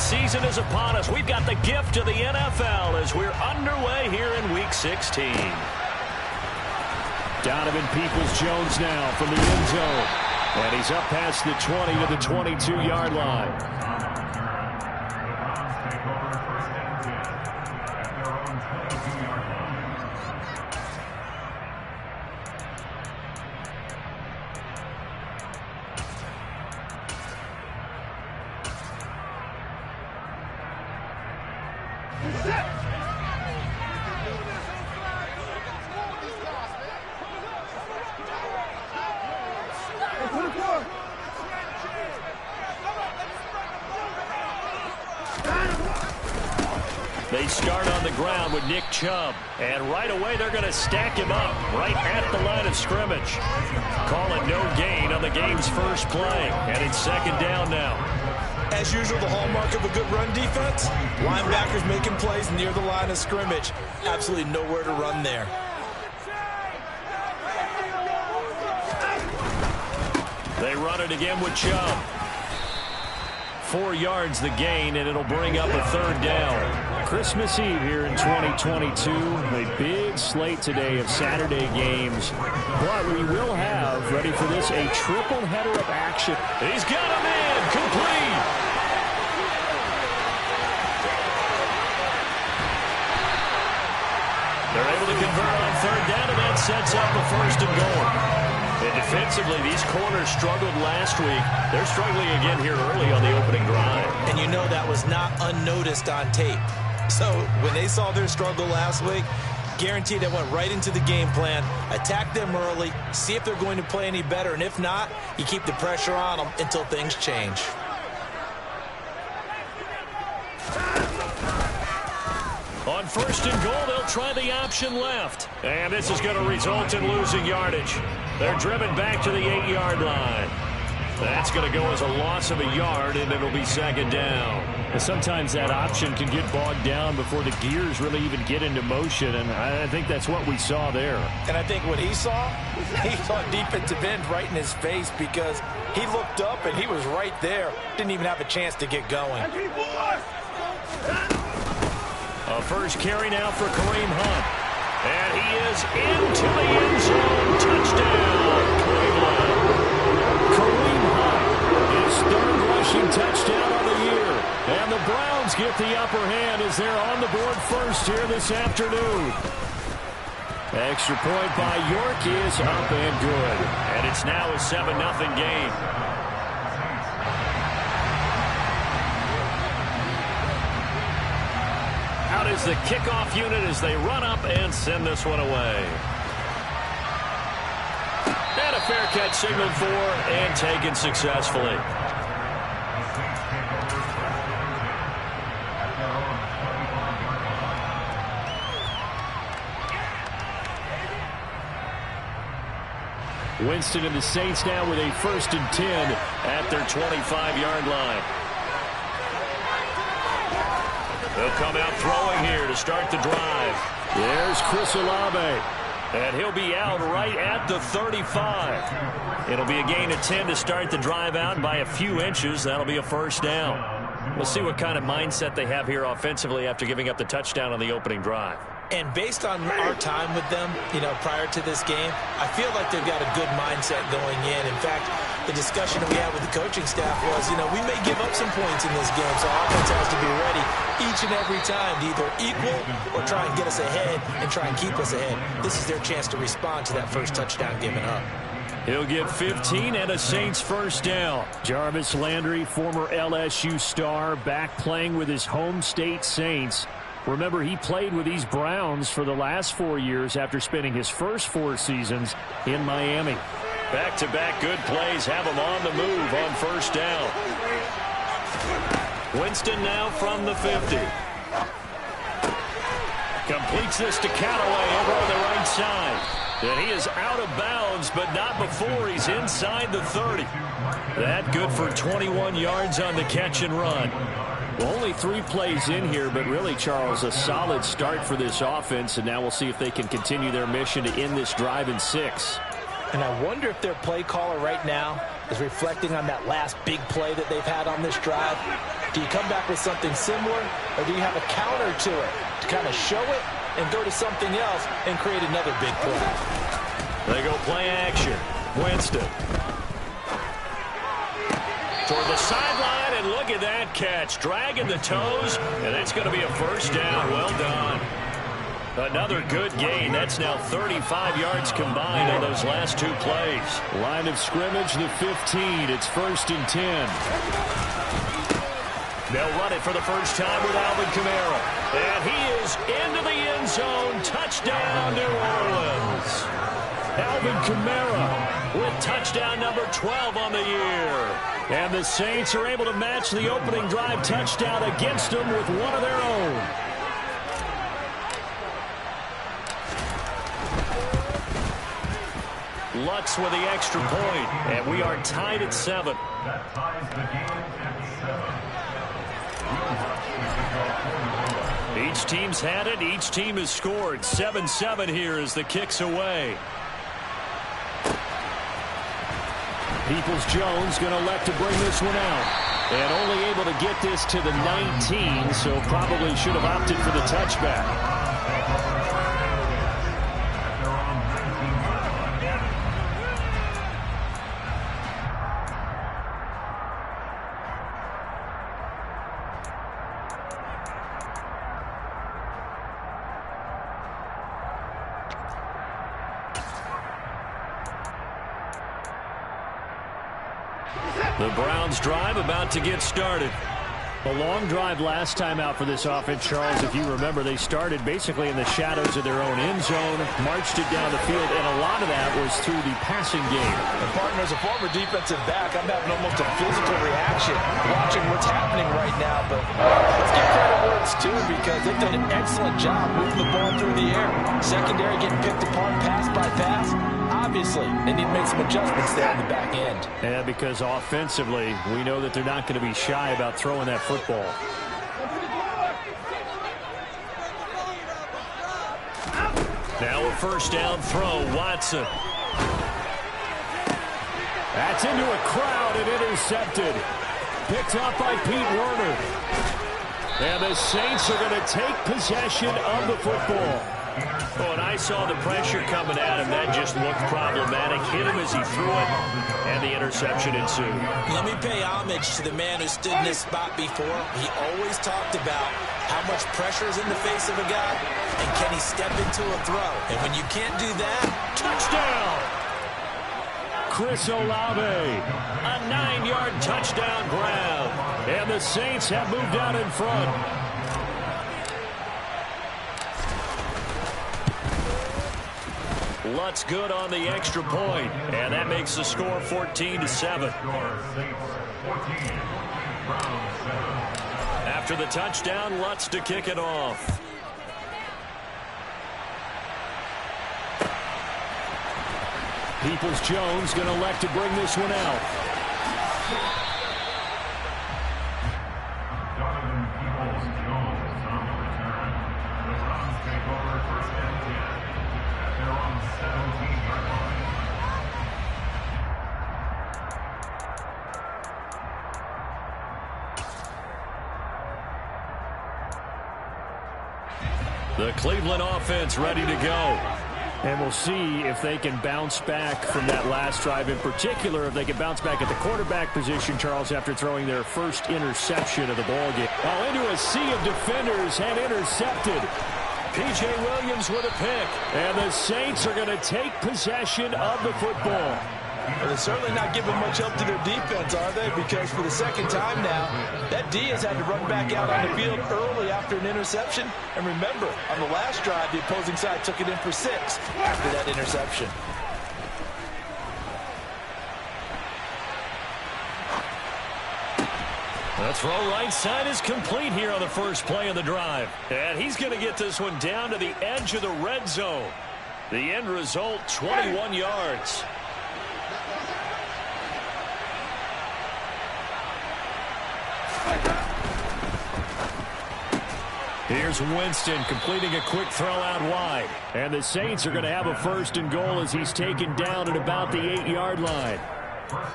season is upon us. We've got the gift of the NFL as we're underway here in Week 16. Donovan Peoples-Jones now from the end zone. And he's up past the 20 to the 22-yard line. They start on the ground with Nick Chubb. And right away, they're going to stack him up right at the line of scrimmage. Call it no gain on the game's first play. And it's second down now. As usual, the hallmark of a good run defense, linebackers making plays near the line of scrimmage. Absolutely nowhere to run there. They run it again with Chubb. 4 yards the gain, and it'll bring up a third down. Christmas Eve here in 2022. A big slate today of Saturday games. But we will have, ready for this, a triple header of action. He's got a man complete. They're able to convert on third down, and that sets up a first and goal. And defensively, these corners struggled last week. They're struggling again here early on the opening drive. And you know that was not unnoticed on tape. So when they saw their struggle last week, guaranteed they went right into the game plan, attack them early, see if they're going to play any better. And if not, you keep the pressure on them until things change. On first and goal, they'll try the option left. And this is going to result in losing yardage. They're driven back to the 8-yard line. That's going to go as a loss of a yard, and it'll be second down. And sometimes that option can get bogged down before the gears really even get into motion, and I think that's what we saw there. And I think what he saw defensive end right in his face because he looked up and he was right there. Didn't even have a chance to get going. A first carry now for Kareem Hunt. And he is into the end zone. Touchdown, Cleveland. Kareem Hunt, his third rushing touchdown of the year. And the Browns get the upper hand as they're on the board first here this afternoon. Extra point by York is up and good. And it's now a 7-0 game. Out is the kickoff unit as they run up and send this one away. And a fair catch signaled for and taken successfully. Winston and the Saints now with a 1st and 10 at their 25-yard line. They'll come out throwing here to start the drive. There's Chris Olave. And he'll be out right at the 35. It'll be a gain of 10 to start the drive out, and by a few inches, that'll be a first down. We'll see what kind of mindset they have here offensively after giving up the touchdown on the opening drive. And based on our time with them, prior to this game, I feel like they've got a good mindset going in. In fact, the discussion that we had with the coaching staff was, we may give up some points in this game, so our offense has to be ready each and every time to either equal or try and get us ahead and try and keep us ahead. This is their chance to respond to that first touchdown given up. He'll get 15 and a Saints first down. Jarvis Landry, former LSU star, back playing with his home state Saints. Remember, he played with these Browns for the last 4 years after spending his first 4 seasons in Miami. Back-to-back good plays have him on the move on first down. Winston now from the 50. Completes this to Callaway over on the right side. And he is out of bounds, but not before he's inside the 30. That good for 21 yards on the catch and run. Well, only 3 plays in here, but really, Charles, a solid start for this offense, and now we'll see if they can continue their mission to end this drive in 6. And I wonder if their play caller right now is reflecting on that last big play that they've had on this drive. Do you come back with something similar, or do you have a counter to it to kind of show it and go to something else and create another big play? They go play action. Winston. Toward the sideline, and look at that catch. Dragging the toes, and it's going to be a first down. Well done. Another good gain. That's now 35 yards combined on those last two plays. Line of scrimmage, the 15. It's 1st and 10. They'll run it for the first time with Alvin Kamara. And he is into the end zone. Touchdown, New Orleans. Alvin Kamara with touchdown number 12 on the year. And the Saints are able to match the opening drive touchdown against them with one of their own. Lutz with the extra point, and we are tied at 7. That ties the game at 7. Each team's had it. Each team has scored. 7-7 here as the kick's away. Peoples-Jones going to elect to bring this one out. And only able to get this to the 19, so probably should have opted for the touchback. The Browns drive about to get started. A long drive last time out for this offense, Charles. If you remember, they started basically in the shadows of their own end zone, marched it down the field, and a lot of that was through the passing game. And partner, as a former defensive back, I'm having almost a physical reaction watching what's happening right now. But let's give credit where it's due, because they've done an excellent job moving the ball through the air. Secondary getting picked apart pass by pass. Obviously, they need to make some adjustments there in the back end. Yeah, because offensively, we know that they're not going to be shy about throwing that football. Now a first down throw, Watson. That's into a crowd and intercepted. Picked up by Pete Werner. And the Saints are going to take possession of the football. Oh, and I saw the pressure coming at him. That just looked problematic. Hit him as he threw it, and the interception ensued. Let me pay homage to the man who stood in this spot before. He always talked about how much pressure is in the face of a guy, and can he step into a throw. And when you can't do that, Touchdown! Chris Olave. A 9-yard touchdown grab. And the Saints have moved out in front. Lutz good on the extra point, and that makes the score 14-7. After the touchdown, Lutz to kick it off. Peoples-Jones going to elect to bring this one out. The Cleveland offense ready to go. And we'll see if they can bounce back from that last drive. In particular, if they can bounce back at the quarterback position, Charles, after throwing their first interception of the ballgame. Oh, into a sea of defenders and intercepted. P.J. Williams with a pick. And the Saints are going to take possession of the football. well, they're certainly not giving much help to their defense, are they? Because for the second time now, that D has had to run back out on the field early after an interception. And remember, on the last drive, the opposing side took it in for 6 after that interception. The throw right side is complete here on the first play of the drive. And he's going to get this one down to the edge of the red zone. The end result, 21 yards. Here's Winston completing a quick throw out wide. And the Saints are going to have a 1st and goal as he's taken down at about the 8-yard line.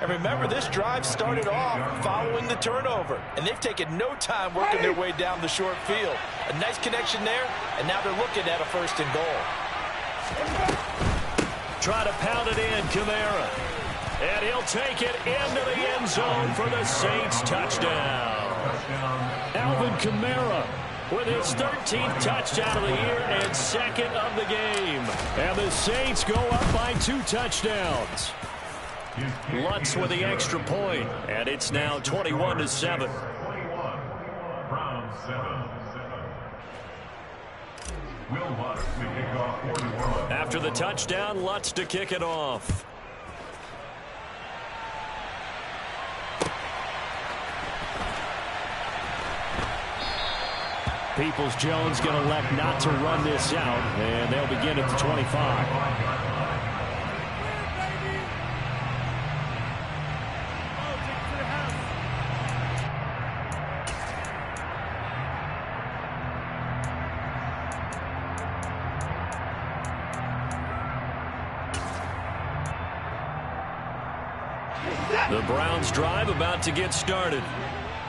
And remember, this drive started off following the turnover, and they've taken no time working their way down the short field. A nice connection there, and now they're looking at a 1st and goal. Try to pound it in, Kamara. And he'll take it into the end zone for the Saints touchdown. Alvin Kamara with his 13th touchdown of the year and 2nd of the game. And the Saints go up by 2 touchdowns. Lutz with the extra point, and it's now 21-7. After the touchdown, Lutz to kick it off. Peoples-Jones going to elect not to run this out, and they'll begin at the 25. The Browns drive about to get started.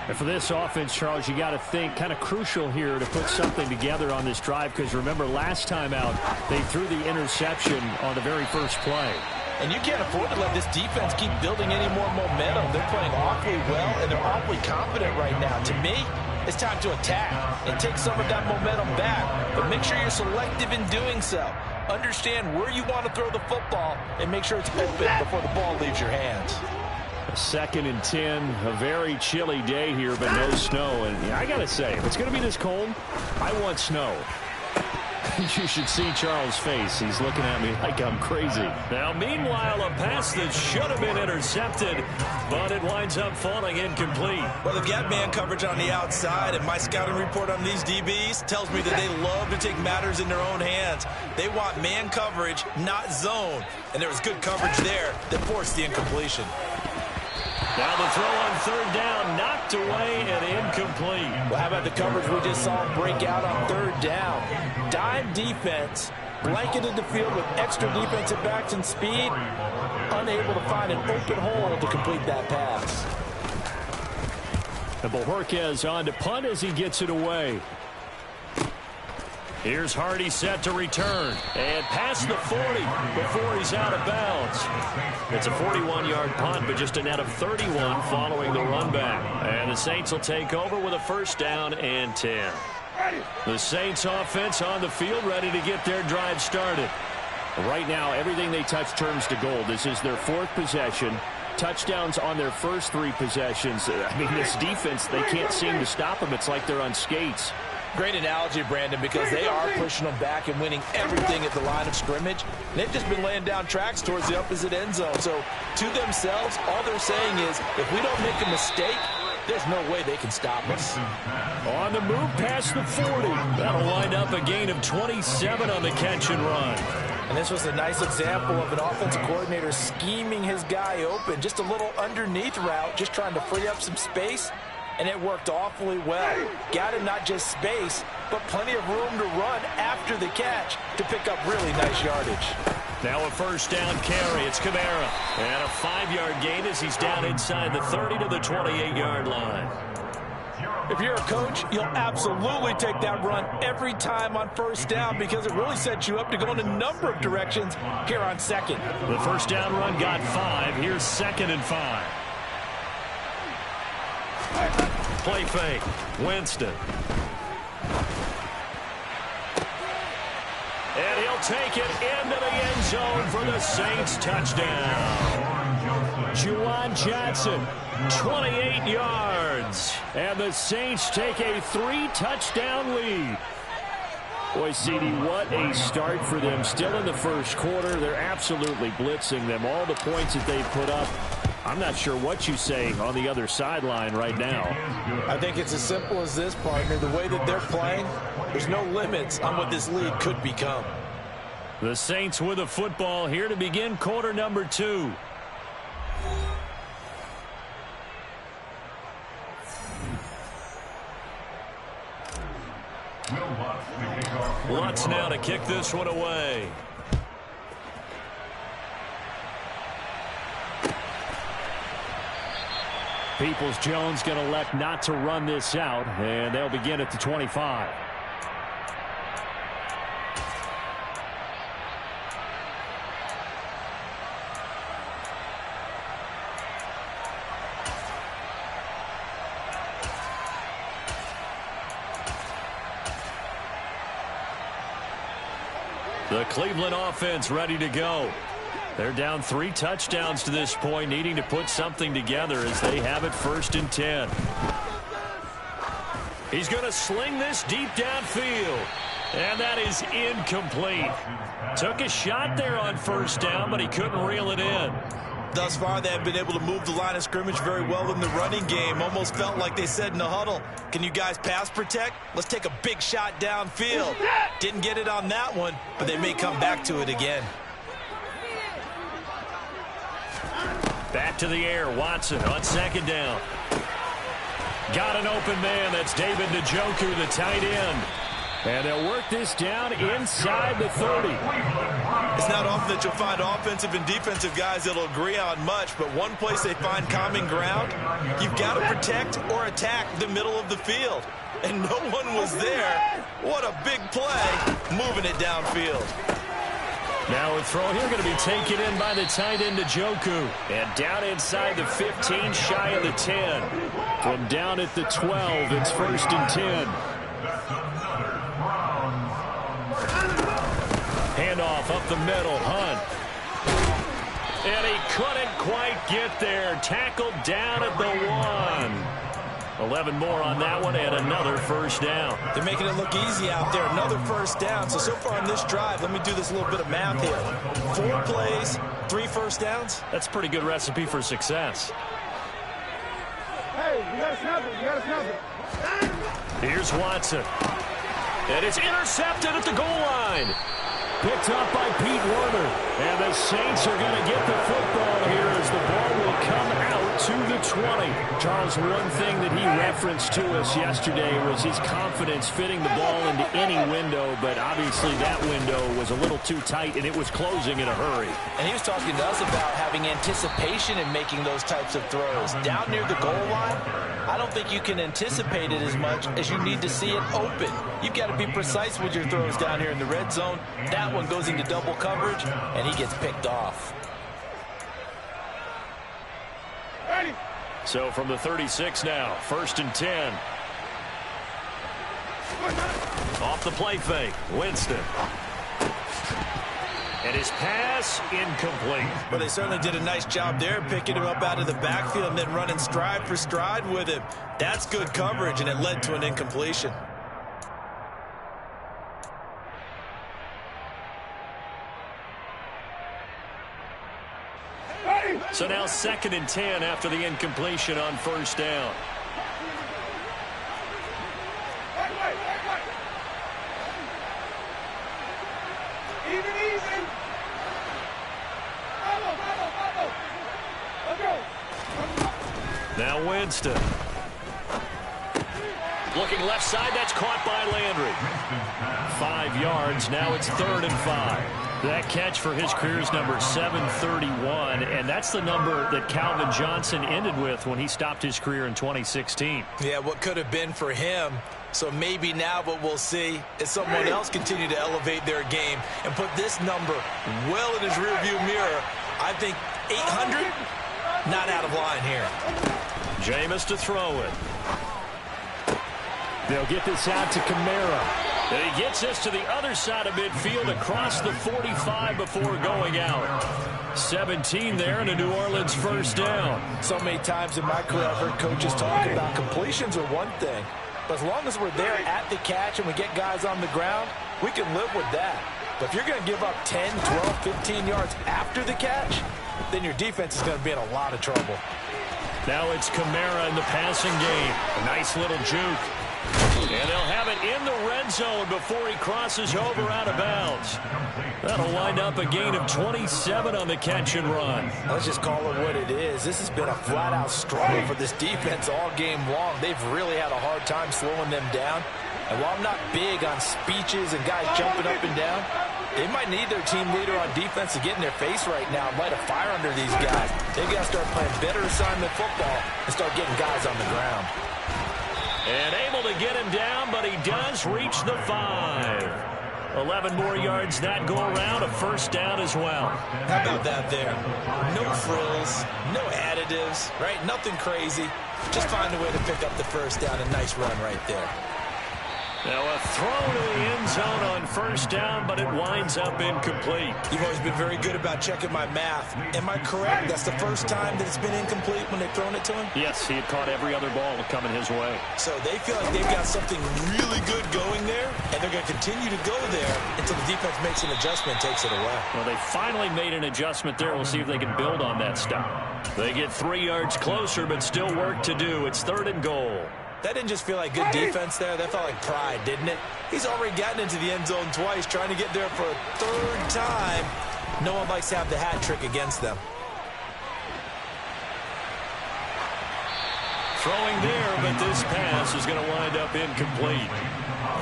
And for this offense, Charles, you got to think kind of crucial here to put something together on this drive, because remember last time out they threw the interception on the very first play. And you can't afford to let this defense keep building any more momentum. They're playing awfully well, and they're awfully confident right now. To me, it's time to attack and take some of that momentum back. But make sure you're selective in doing so. Understand where you want to throw the football and make sure it's open before the ball leaves your hands. 2nd and 10, a very chilly day here, but no snow. And I got to say, if it's going to be this cold, I want snow. You should see Charles' face. He's looking at me like I'm crazy. Now, meanwhile, a pass that should have been intercepted, but it winds up falling incomplete. Well, they've got man coverage on the outside, and my scouting report on these DBs tells me that they love to take matters in their own hands. They want man coverage, not zone. And there was good coverage there that forced the incompletion. Now the throw on 3rd down, knocked away and incomplete. Well, how about the coverage we just saw break out on 3rd down? Dime defense, blanketed the field with extra defensive backs and speed, unable to find an open hole to complete that pass. And Bojorquez on to punt as he gets it away. Here's Hardy set to return. And past the 40 before he's out of bounds. It's a 41-yard punt, but just a net of 31 following the run back. And the Saints will take over with a 1st down and 10. The Saints offense on the field ready to get their drive started. Right now, everything they touch turns to gold. This is their 4th possession. Touchdowns on their first 3 possessions. I mean, this defense, they can't seem to stop them. It's like they're on skates. Great analogy, Brandon, because they are pushing them back and winning everything at the line of scrimmage. They've just been laying down tracks towards the opposite end zone. So, to themselves, all they're saying is, if we don't make a mistake, there's no way they can stop us. On the move past the 40. That'll wind up a gain of 27 on the catch and run. And this was a nice example of an offensive coordinator scheming his guy open. Just a little underneath route, just trying to free up some space. And it worked awfully well. Got him not just space, but plenty of room to run after the catch to pick up really nice yardage. Now a 1st down carry. It's Kamara. And a 5-yard gain as he's down inside the 30 to the 28-yard line. If you're a coach, you'll absolutely take that run every time on 1st down because it really sets you up to go in a number of directions here on 2nd. The 1st down run got 5. Here's 2nd and 5. Play fake. Winston. And he'll take it into the end zone for the Saints touchdown. Juwan Johnson, 28 yards. And the Saints take a 3-touchdown lead. Boy, CD, what a start for them. Still in the first quarter. They're absolutely blitzing them. All the points that they've put up. I'm not sure what you say on the other sideline right now. I think it's as simple as this, partner. The way that they're playing, there's no limits on what this lead could become. The Saints with the football here to begin quarter number 2. Lutz now to kick this one away. Peoples-Jones going to elect not to run this out, and they'll begin at the 25. The Cleveland offense ready to go. They're down 3 touchdowns to this point, needing to put something together as they have it 1st and 10. He's going to sling this deep downfield. And that is incomplete. Took a shot there on 1st down, but he couldn't reel it in. Thus far, they have been able to move the line of scrimmage very well in the running game. Almost felt like they said in the huddle, can you guys pass protect? Let's take a big shot downfield. Didn't get it on that one, but they may come back to it again. Back to the air, Watson on 2nd down. Got an open man, that's David Njoku, the tight end. And they'll work this down inside the 30. It's not often that you'll find offensive and defensive guys that'll agree on much, but one place they find common ground, you've got to protect or attack the middle of the field. And no one was there. What a big play, moving it downfield. Now a throw here going to be taken in by the tight end Njoku. And down inside the 15, shy of the 10. From down at the 12, it's 1st and 10. Handoff up the middle, Hunt. And he couldn't quite get there. Tackled down at the 1. 11 more on that one and another 1st down. They're making it look easy out there. Another 1st down. So far on this drive, let me do this little bit of math here. 4 plays, 3 1st downs. That's a pretty good recipe for success. Hey, you got to snap it. You got to snap it. Here's Watson. And it's intercepted at the goal line. Picked up by Pete Werner. And the Saints are going to get the football here as the ball will come out to the 20. Charles, one thing that he referenced to us yesterday was his confidence fitting the ball into any window, but obviously that window was a little too tight, and it was closing in a hurry. And he was talking to us about having anticipation in making those types of throws. Down near the goal line, I don't think you can anticipate it as much as you need to see it open. You've got to be precise with your throws down here in the red zone. That one goes into double coverage, and he gets picked off. So from the 36 now, 1st and 10. Off the play fake, Winston. And his pass incomplete. Well, they certainly did a nice job there, picking him up out of the backfield and then running stride for stride with him. That's good coverage, and it led to an incompletion. So now 2nd and 10 after the incompletion on 1st down. Now Winston. Looking left side, that's caught by Landry. 5 yards, now it's 3rd and 5. That catch for his career is number 731, and that's the number that Calvin Johnson ended with when he stopped his career in 2016. Yeah, what could have been for him. So maybe now what we'll see is someone else continue to elevate their game and put this number well in his rearview mirror. I think 800, not out of line here. Jameis to throw it. They'll get this out to Kamara. And he gets this to the other side of midfield across the 45 before going out. 17 there and a New Orleans 1st down. So many times in my career I've heard coaches talk about completions are one thing. But as long as we're there at the catch and we get guys on the ground, we can live with that. But if you're going to give up 10, 12, 15 yards after the catch, then your defense is going to be in a lot of trouble. Now it's Kamara in the passing game. A nice little juke. And they'll have it in the red zone before he crosses over out of bounds. That'll wind up a gain of 27 on the catch and run. Let's just call it what it is. This has been a flat-out struggle for this defense all game long. They've really had a hard time slowing them down. And while I'm not big on speeches and guys jumping up and down, they might need their team leader on defense to get in their face right now and light a fire under these guys. They've got to start playing better assignment football and start getting guys on the ground. And able to get him down, but he does reach the 5. 11 more yards that go around, a first down as well. How about that there? No frills, no additives, right? Nothing crazy. Just find a way to pick up the first down. A nice run right there. Now a throw to the end zone on first down, but it winds up incomplete. You've always been very good about checking my math. Am I correct? That's the first time that it's been incomplete when they've thrown it to him? Yes, he had caught every other ball coming his way. So they feel like they've got something really good going there, and they're going to continue to go there until the defense makes an adjustment and takes it away. Well, they finally made an adjustment there. We'll see if they can build on that stuff. They get 3 yards closer, but still work to do. It's 3rd and goal. That didn't just feel like good defense there. That felt like pride, didn't it? He's already gotten into the end zone twice, trying to get there for a 3rd time. No one likes to have the hat trick against them. Throwing there, but this pass is going to wind up incomplete.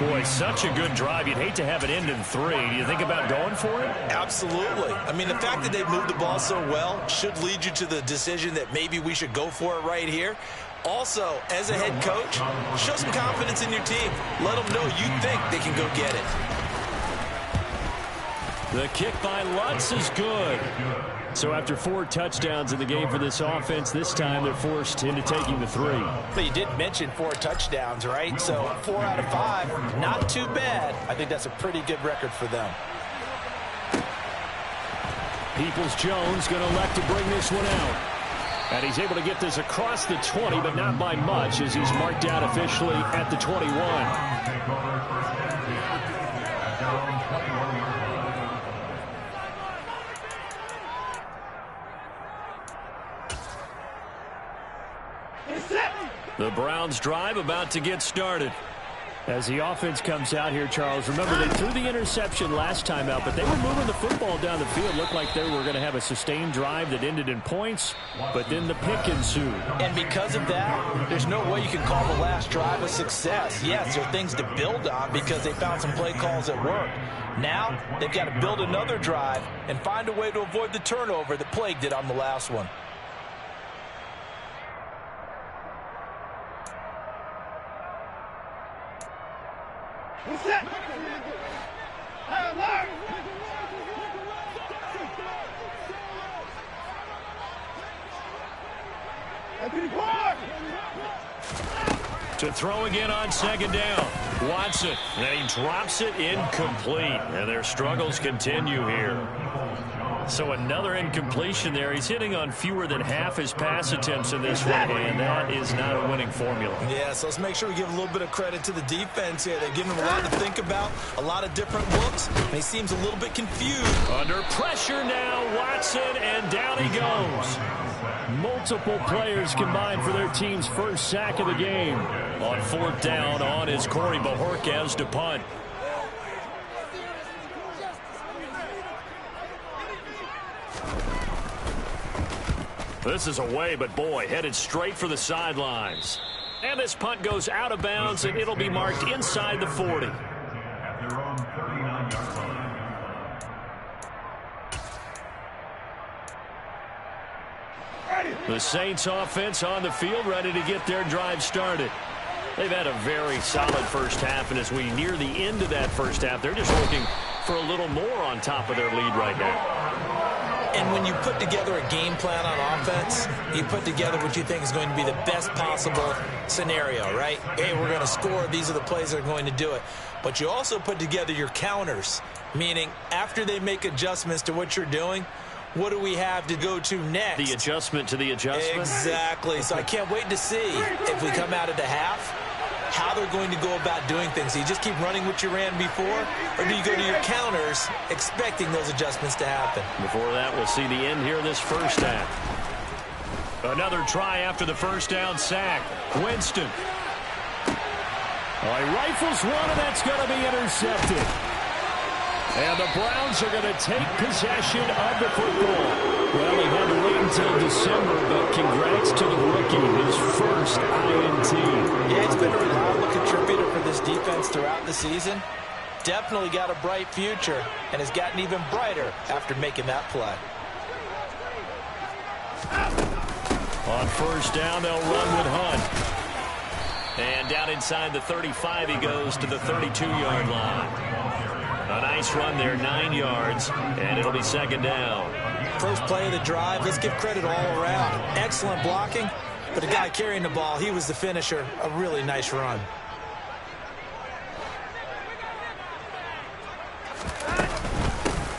Boy, such a good drive. You'd hate to have it end in 3. Do you think about going for it? Absolutely. I mean, the fact that they've moved the ball so well should lead you to the decision that maybe we should go for it right here. Also, as a head coach, show some confidence in your team. Let them know you think they can go get it. The kick by Lutz is good. So after 4 touchdowns in the game for this offense, this time they're forced into taking the 3. But you did mention 4 touchdowns, right? So 4 out of 5, not too bad. I think that's a pretty good record for them. Peoples-Jones going to elect to bring this one out. And he's able to get this across the 20, but not by much, as he's marked out officially at the 21. The Browns drive about to get started. As the offense comes out here, Charles, remember they threw the interception last time out, but they were moving the football down the field. Looked like they were going to have a sustained drive that ended in points, but then the pick ensued. And because of that, there's no way you can call the last drive a success. Yes, there are things to build on because they found some play calls that worked. Now, they've got to build another drive and find a way to avoid the turnover that plagued it on the last one. To throw again on 2nd down. Watson, and he drops it incomplete. And their struggles continue here. So another incompletion there. He's hitting on fewer than half his pass attempts in this one, and that is not a winning formula. Yeah, so let's make sure we give a little bit of credit to the defense here. They've given him a lot to think about, a lot of different looks, and he seems a little bit confused. Under pressure now, Watson, and down he goes. Multiple players combined for their team's first sack of the game. On 4th down, on is Corey Bajorquez to punt. This is away, but boy, headed straight for the sidelines. And this punt goes out of bounds, and it'll be marked inside the 40. At their own 39-yard line. The Saints offense on the field, ready to get their drive started. They've had a very solid first half, and as we near the end of that first half, they're just looking for a little more on top of their lead right now. And when you put together a game plan on offense, you put together what you think is going to be the best possible scenario, right? Hey, we're going to score. These are the plays that are going to do it. But you also put together your counters, meaning after they make adjustments to what you're doing, what do we have to go to next? The adjustment to the adjustment? Exactly. So I can't wait to see if we come out of the half, how they're going to go about doing things. Do you just keep running what you ran before, or do you go to your counters expecting those adjustments to happen? Before that, we'll see the end here of this first half. Another try after the first down sack. Winston. Oh, he rifles one, and that's going to be intercepted. And the Browns are going to take possession of the football. Well, he had to wait until December, but congrats to the rookie, his first INT. Yeah, he's been a reliable contributor for this defense throughout the season. Definitely got a bright future and has gotten even brighter after making that play. On first down, they'll run with Hunt. And down inside the 35, he goes to the 32-yard line. A nice run there, 9 yards, and it'll be second down. First play of the drive, let's give credit all around. Excellent blocking, but the guy carrying the ball, he was the finisher. A really nice run.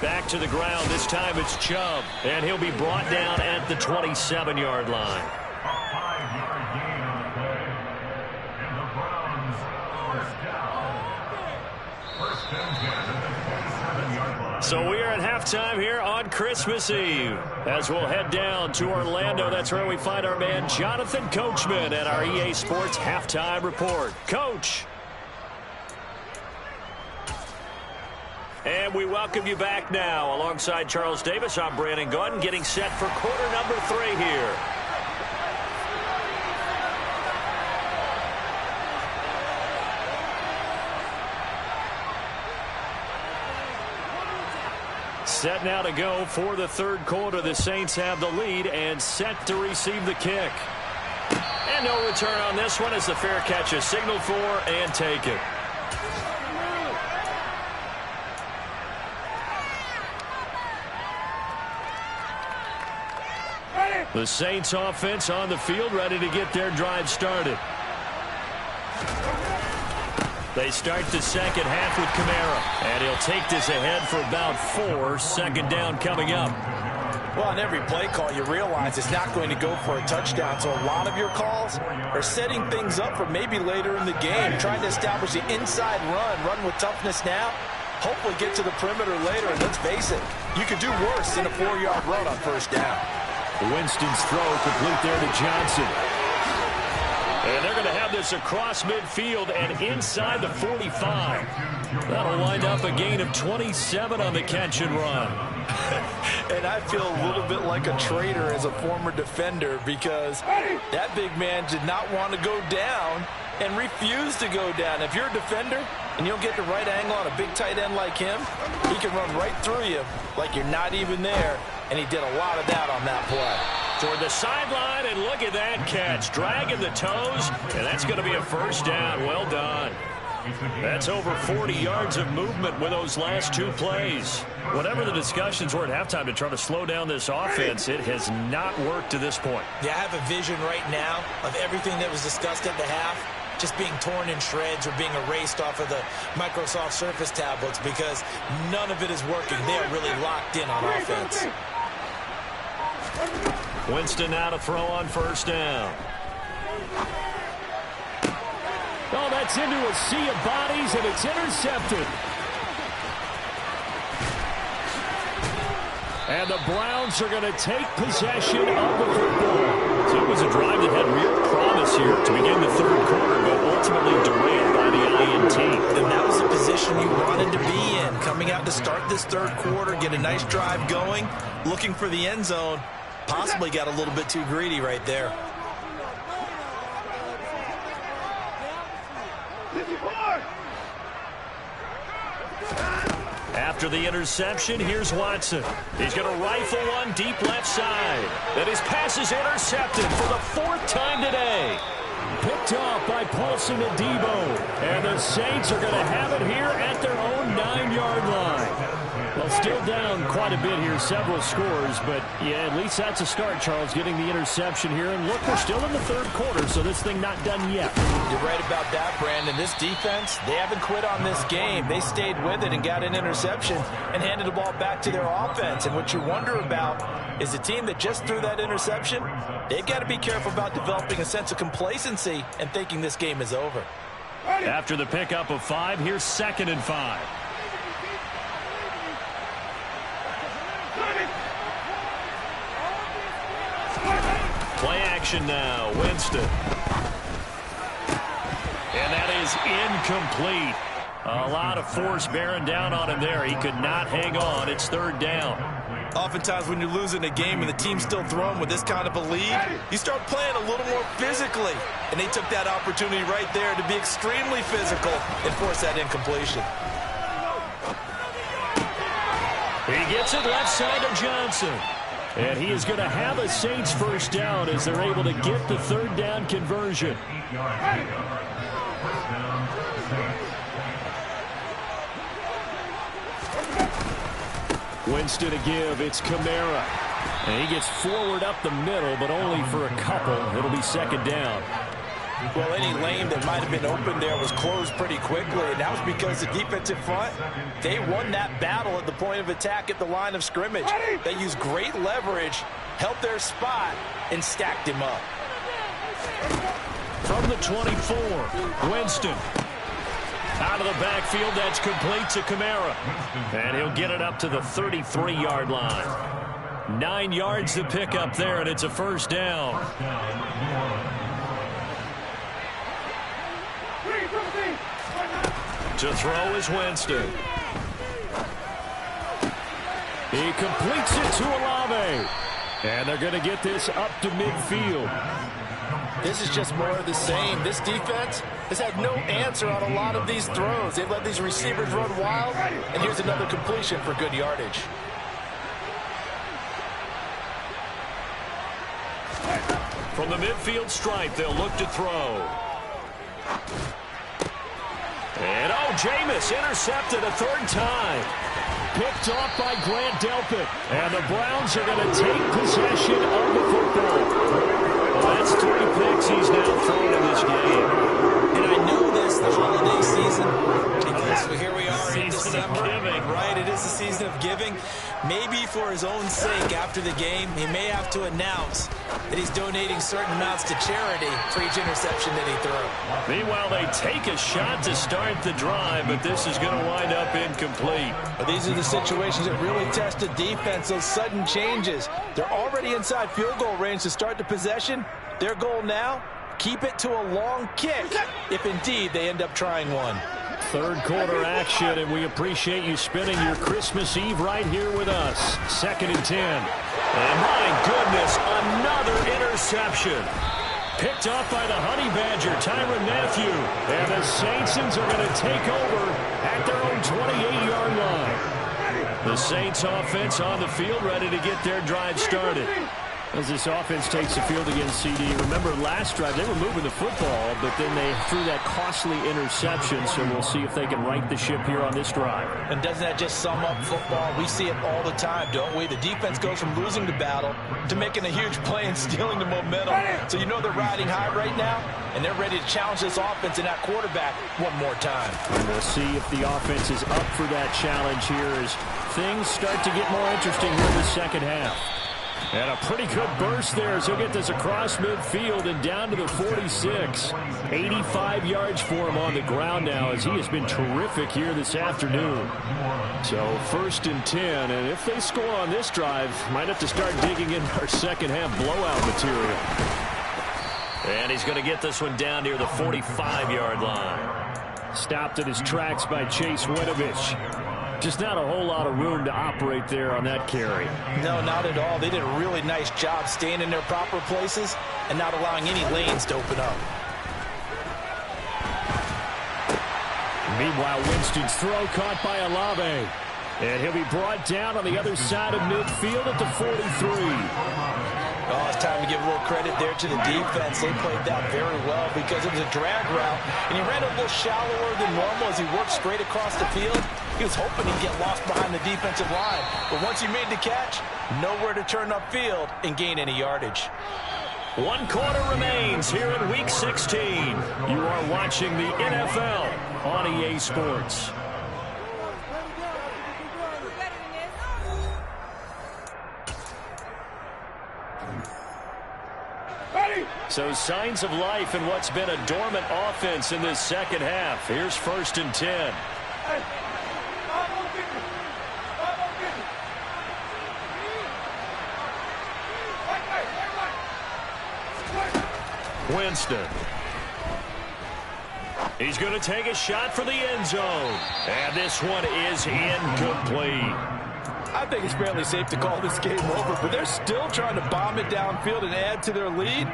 Back to the ground. This time it's Chubb, and he'll be brought down at the 27-yard line. A 5-yard gain on the play. And the Browns first down. First and 10 at the 27-yard line. So we are at halftime here on Christmas Eve. As we'll head down to Orlando, that's where we find our man Jonathan Coachman at our EA Sports Halftime Report. Coach. And we welcome you back now. Alongside Charles Davis, I'm Brandon Gunn, getting set for quarter number 3 here. Set now to go for the third quarter. The Saints have the lead and set to receive the kick. And no return on this one as the fair catch is signaled for and taken. The Saints offense on the field, ready to get their drive started. They start the second half with Kamara, and he'll take this ahead for about 4. Second down coming up. Well, on every play call, you realize it's not going to go for a touchdown, so a lot of your calls are setting things up for maybe later in the game, trying to establish the inside run with toughness now, hopefully get to the perimeter later, and let's face it, you could do worse than a 4-yard run on first down. Winston's throw complete there to Johnson. And they're going to have this across midfield and inside the 45. That'll wind up a gain of 27 on the catch and run. And I feel a little bit like a traitor as a former defender because that big man did not want to go down and refused to go down. If you're a defender and you don't get the right angle on a big tight end like him, he can run right through you like you're not even there. And he did a lot of that on that play. Toward the sideline, and look at that catch. Dragging the toes, and that's going to be a first down. Well done. That's over 40 yards of movement with those last 2 plays. Whatever the discussions were at halftime to try to slow down this offense, it has not worked to this point. Yeah, I have a vision right now of everything that was discussed at the half just being torn in shreds or being erased off of the Microsoft Surface tablets because none of it is working. They are really locked in on offense. Winston now to throw on first down. Oh, that's into a sea of bodies, and it's intercepted. And the Browns are going to take possession of the football. So it was a drive that had real promise here to begin the third quarter, but ultimately derailed by the INT. And that was the position you wanted to be in, coming out to start this third quarter, get a nice drive going, looking for the end zone. Possibly got a little bit too greedy right there. After the interception, here's Watson. He's going to rifle one deep left side. Then his pass is intercepted for the 4th time today. Picked off by Paulson and Debo. And the Saints are going to have it here at their own 9-yard line. Well, still down quite a bit here, several scores, but yeah, at least that's a start, Charles, getting the interception here. And look, we're still in the third quarter, so this thing not done yet. You're right about that, Brandon. This defense, they haven't quit on this game. They stayed with it and got an interception and handed the ball back to their offense. And what you wonder about is the team that just threw that interception, they've got to be careful about developing a sense of complacency and thinking this game is over. After the pickup of 5, here's 2nd and 5. Play action now, Winston. And that is incomplete. A lot of force bearing down on him there. He could not hang on. It's third down. Oftentimes when you're losing a game and the team's still throwing with this kind of a lead, you start playing a little more physically. And they took that opportunity right there to be extremely physical and force that incompletion. He gets it left side of Johnson. And he is going to have a Saints first down as they're able to get the third down conversion. Winston to give. It's Kamara. And he gets forward up the middle, but only for a couple. It'll be second down. Well, any lane that might have been open there was closed pretty quickly, and that was because the defensive front, they won that battle at the point of attack at the line of scrimmage. They used great leverage, held their spot, and stacked him up. From the 24, Winston. Out of the backfield, that's complete to Kamara. And he'll get it up to the 33-yard line. 9 yards to pick up there, and it's a first down. To throw is Winston. He completes it to Olave. And they're going to get this up to midfield. This is just more of the same. This defense has had no answer on a lot of these throws. They've let these receivers run wild. And here's another completion for good yardage. From the midfield stripe, they'll look to throw. And, Jameis intercepted a third time. Picked off by Grant Delpit. And the Browns are going to take possession of the football. Well, that's 3 picks he's now thrown in this game. And I know this, the holiday season, because here we are in December. Right, it is the season of giving. Maybe for his own sake, after the game, he may have to announce that he's donating certain amounts to charity for each interception that he throws. Meanwhile, they take a shot to start the drive, but this is going to wind up incomplete. But these are the situations that really test the defense, those sudden changes. They're already inside field goal range to start the possession. Their goal now, keep it to a long kick, if indeed they end up trying one. Third quarter action, and we appreciate you spending your Christmas Eve right here with us. 2nd and 10. And my goodness, another interception. Picked off by the Honey Badger, Tyrann Mathieu. And the Saints are going to take over at their own 28-yard line. The Saints offense on the field, ready to get their drive started. As this offense takes the field against CD, remember last drive they were moving the football, but then they threw that costly interception, so we'll see if they can right the ship here on this drive. And doesn't that just sum up football? We see it all the time, don't we? The defense goes from losing the battle to making a huge play and stealing the momentum. So you know they're riding high right now, and they're ready to challenge this offense and that quarterback one more time. And we'll see if the offense is up for that challenge here as things start to get more interesting here in the second half. And a pretty good burst there as he'll get this across midfield and down to the 46. 85 yards for him on the ground now as he has been terrific here this afternoon. So 1st and 10, and if they score on this drive, might have to start digging in our second half blowout material. And he's going to get this one down near the 45-yard line. Stopped in his tracks by Chase Winovich. Just not a whole lot of room to operate there on that carry. No, not at all. They did a really nice job staying in their proper places and not allowing any lanes to open up. Meanwhile, Winston's throw caught by Olave. And he'll be brought down on the other side of midfield at the 43. Oh, it's time to give a little credit there to the defense. They played that very well because it was a drag route. And he ran a little shallower than normal as he worked straight across the field. He was hoping he'd get lost behind the defensive line. But once he made the catch, nowhere to turn upfield and gain any yardage. 1 quarter remains here in Week 16. You are watching the NFL on EA Sports. So signs of life in what's been a dormant offense in this second half. Here's 1st and 10. Winston. He's going to take a shot for the end zone. And this one is incomplete. I think it's fairly safe to call this game over, but they're still trying to bomb it downfield and add to their lead.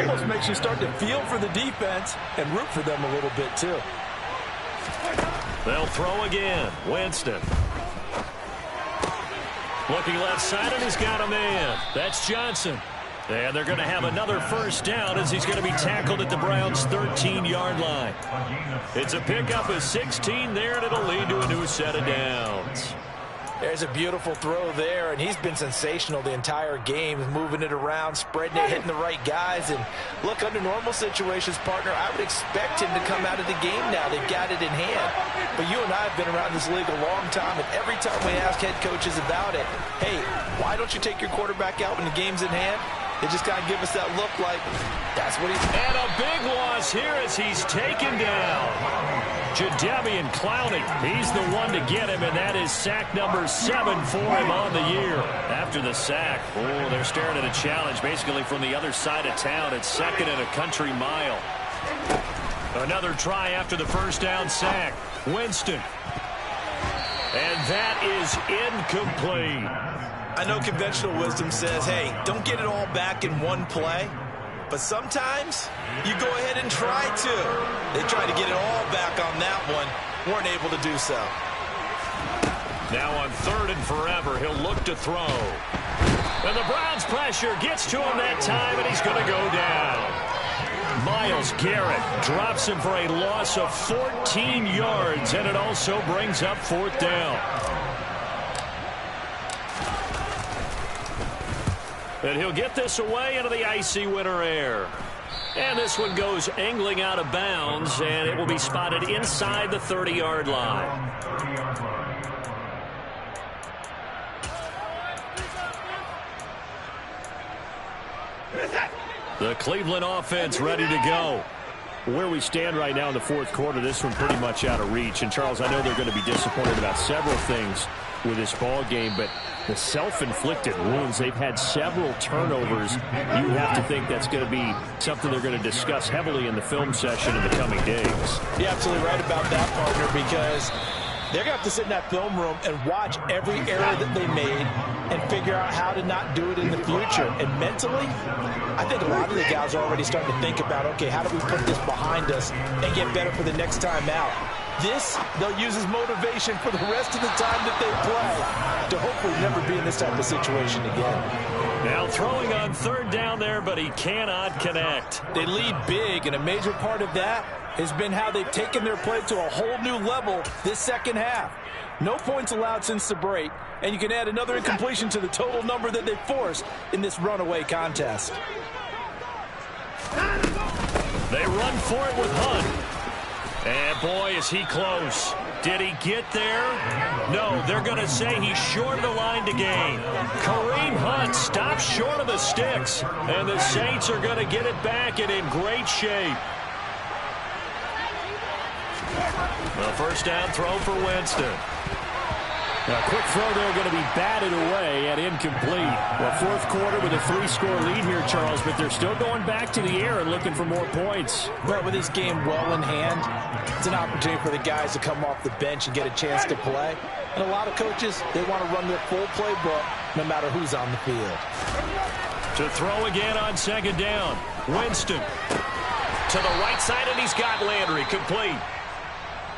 Almost makes you start to feel for the defense and root for them a little bit, too. They'll throw again. Winston. Looking left side, and he's got a man. That's Johnson. And they're going to have another first down as he's going to be tackled at the Browns' 13-yard line. It's a pickup of 16 there, and it'll lead to a new set of downs. There's a beautiful throw there, and he's been sensational the entire game, moving it around, spreading it, hitting the right guys. And look, under normal situations, partner, I would expect him to come out of the game now. They've got it in hand. But you and I have been around this league a long time, and every time we ask head coaches about it, hey, why don't you take your quarterback out when the game's in hand? They just got to give us that look like that's what he's... And a big loss here as he's taken down. Jadeveon Clowney, he's the one to get him, and that is sack number 7 for him on the year. After the sack, oh, they're staring at a challenge basically from the other side of town. It's second and a country mile. Another try after the first down sack. Winston. And that is incomplete. I know conventional wisdom says, hey, don't get it all back in one play. But sometimes you go ahead and try to. They tried to get it all back on that one. Weren't able to do so. Now on 3rd and forever, he'll look to throw. And the Browns pressure gets to him that time, and he's going to go down. Myles Garrett drops him for a loss of 14 yards, and it also brings up 4th down. And he'll get this away into the icy winter air. And this one goes angling out of bounds, and it will be spotted inside the 30-yard line. The Cleveland offense ready to go. Where we stand right now in the 4th quarter, this one pretty much out of reach. And, Charles, I know they're going to be disappointed about several things with this ball game, but the self-inflicted wounds, they've had several turnovers. You have to think that's going to be something they're going to discuss heavily in the film session in the coming days. You're absolutely right about that, partner, because they're going to have to sit in that film room and watch every error that they made and figure out how to not do it in the future. And mentally, I think a lot of the guys are already starting to think about, okay, how do we put this behind us and get better for the next time out? This, they'll use as motivation for the rest of the time that they play to hopefully never be in this type of situation again. Now throwing on 3rd down there, but he cannot connect. They lead big, and a major part of that has been how they've taken their play to a whole new level this second half. No points allowed since the break, and you can add another incompletion to the total number that they forced in this runaway contest. They run for it with Hunt. And boy, is he close. Did he get there? No, they're going to say he's short of the line to gain. Kareem Hunt stops short of the sticks. And the Saints are going to get it back and in great shape. The first down throw for Winston. A quick throw there going to be batted away and incomplete. Well, 4th quarter with a 3-score lead here, Charles, but they're still going back to the air and looking for more points. Well, with this game well in hand, it's an opportunity for the guys to come off the bench and get a chance to play. And a lot of coaches, they want to run their full playbook no matter who's on the field. To throw again on 2nd down. Winston to the right side, and he's got Landry complete.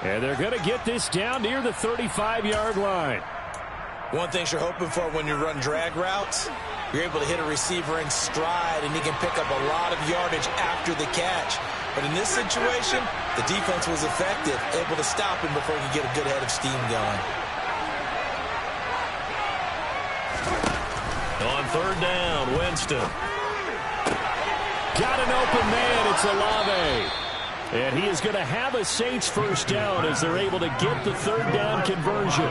And they're going to get this down near the 35-yard line. One thing you're hoping for when you run drag routes, you're able to hit a receiver in stride, and he can pick up a lot of yardage after the catch. But in this situation, the defense was effective, able to stop him before he could get a good head of steam going. On 3rd down, Winston. Got an open man. It's Olave. And he is going to have a Saints first down as they're able to get the 3rd down conversion.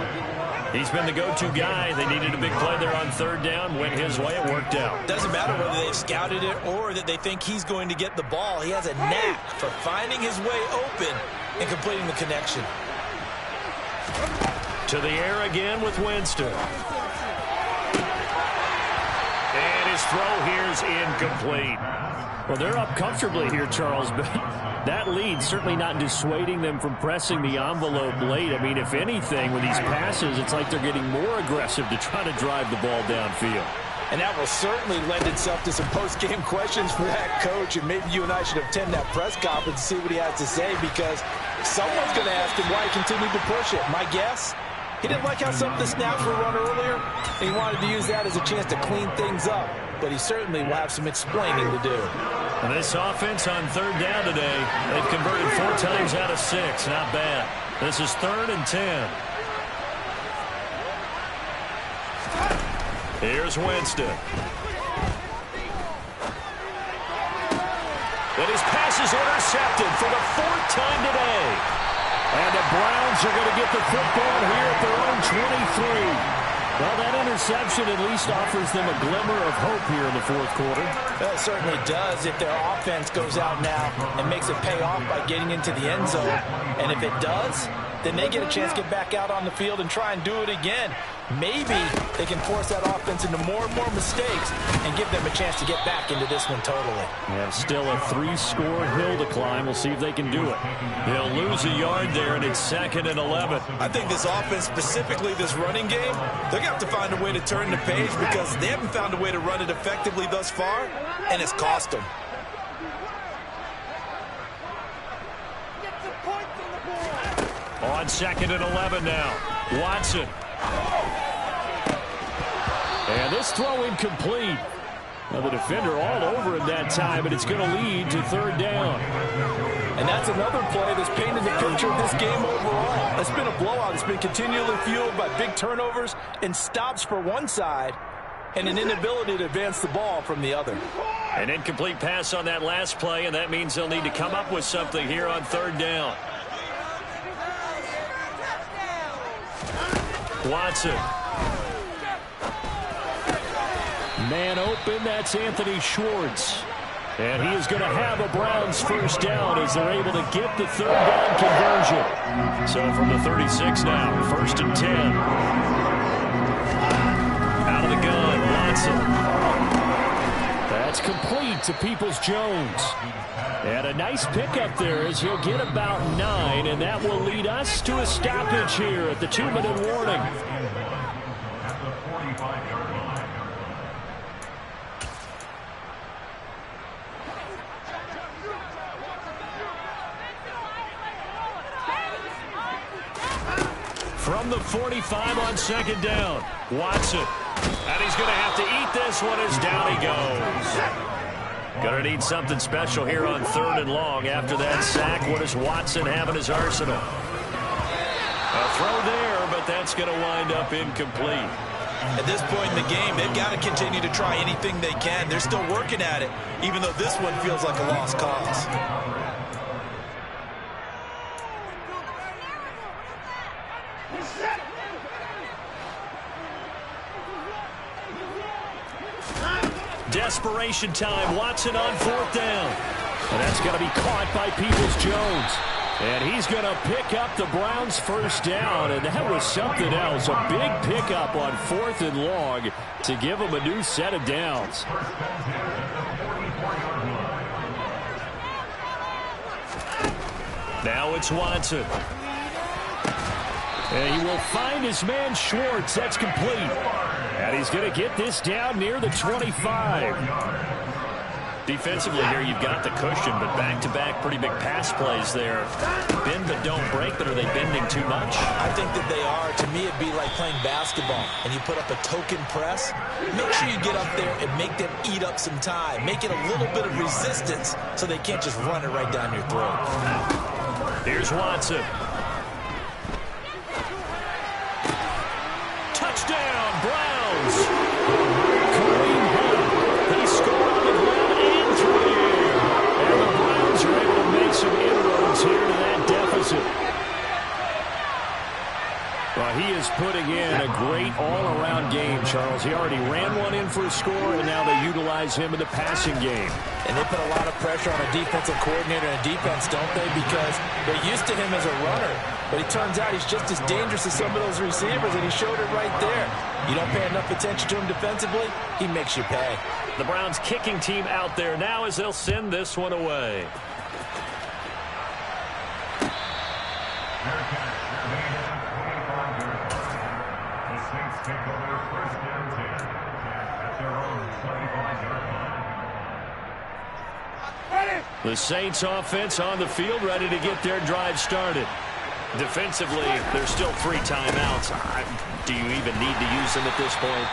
He's been the go-to guy. They needed a big play there on 3rd down. Went his way. It worked out. Doesn't matter whether they've scouted it or that they think he's going to get the ball. He has a knack for finding his way open and completing the connection. To the air again with Winston. And his throw here's incomplete. Well, they're up comfortably here, Charles, but that lead certainly not dissuading them from pressing the envelope late. I mean, if anything, with these passes, it's like they're getting more aggressive to try to drive the ball downfield. And that will certainly lend itself to some post-game questions for that coach. And maybe you and I should attend that press conference and see what he has to say, because someone's going to ask him why he continued to push it. My guess, he didn't like how some of the snaps were run earlier, and he wanted to use that as a chance to clean things up. But he certainly will have some explaining to do. And this offense on third down today, they've converted 4 times out of 6. Not bad. This is 3rd and 10. Here's Winston. And his pass is intercepted for the 4th time today. And the Browns are going to get the football here at their own 23. Well, that interception at least offers them a glimmer of hope here in the 4th quarter. Well, it certainly does if their offense goes out now and makes it pay off by getting into the end zone. And if it does, then they get a chance to get back out on the field and try and do it again. Maybe they can force that offense into more and more mistakes and give them a chance to get back into this one totally. Yeah, still a 3-score hill to climb. We'll see if they can do it. They'll lose a yard there, and it's 2nd and 11. I think this offense, specifically this running game, they're going to have to find a way to turn the page, because they haven't found a way to run it effectively thus far, and it's cost them. On 2nd and 11 now. Watson. And this throw incomplete. Now the defender all over him that time, but it's going to lead to 3rd down. And that's another play that's painted the picture of this game overall. It's been a blowout. It's been continually fueled by big turnovers and stops for one side and an inability to advance the ball from the other. An incomplete pass on that last play, and that means they'll need to come up with something here on 3rd down. Watson. Man open, that's Anthony Schwartz. And he is going to have a Browns 1st down as they're able to get the 3rd down conversion. So from the 36 now, 1st and 10. Out of the gun, Watson. That's complete to Peoples-Jones. And a nice pickup there as he'll get about 9, and that will lead us to a stoppage here at the 2-minute warning. From the 45 on 2nd down, Watson. And he's going to have to eat this one as down he goes. Going to need something special here on 3rd and long. After that sack, what does Watson have in his arsenal? A throw there, but that's going to wind up incomplete. At this point in the game, they've got to continue to try anything they can. They're still working at it, even though this one feels like a lost cause. Desperation time. Watson on 4th down. And that's going to be caught by Peoples-Jones. And he's going to pick up the Browns' 1st down. And that was something else. A big pickup on 4th and long to give them a new set of downs. Now it's Watson. And he will find his man Schwartz. That's complete. And he's going to get this down near the 25. Defensively here, you've got the cushion, but back-to-back pretty big pass plays there. Bend but don't break, but are they bending too much? I think that they are. To me, it'd be like playing basketball, and you put up a token press. Make sure you get up there and make them eat up some time. Make it a little bit of resistance so they can't just run it right down your throat. Here's Watson. Touchdown, Browns! Kareem Hunt. He scored on the ground and through the air. And the Browns are able to make some inroads here to that deficit. Well, he is putting in a great all-around game, Charles. He already ran one in for a score, and now they utilize him in the passing game. And they put a lot of pressure on a defensive coordinator and defense, don't they? Because they're used to him as a runner. But it turns out he's just as dangerous as some of those receivers, and he showed it right there. You don't pay enough attention to him defensively, he makes you pay. The Browns kicking team out there now as they'll send this one away. The Saints take over first and 10 at their own 25-yard line. The Saints offense on the field, ready to get their drive started. Defensively, there's still 3 timeouts. Do you even need to use them at this point?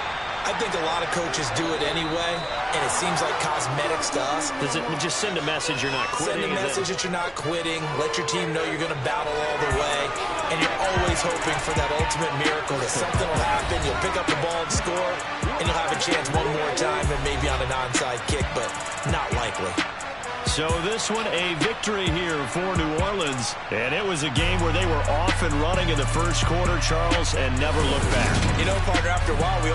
I think a lot of coaches do it anyway, and it seems like cosmetics to us. Does it just send a message you're not quitting? Send a message that you're not quitting. Let your team know you're going to battle all the way. And you're always hoping for that ultimate miracle that something will happen. You'll pick up the ball and score, and you'll have a chance one more time and maybe on an onside kick, but not likely. So this one a victory here for New Orleans. And it was a game where they were off and running in the first quarter, Charles, and never looked back. You know, partner, after a while, we always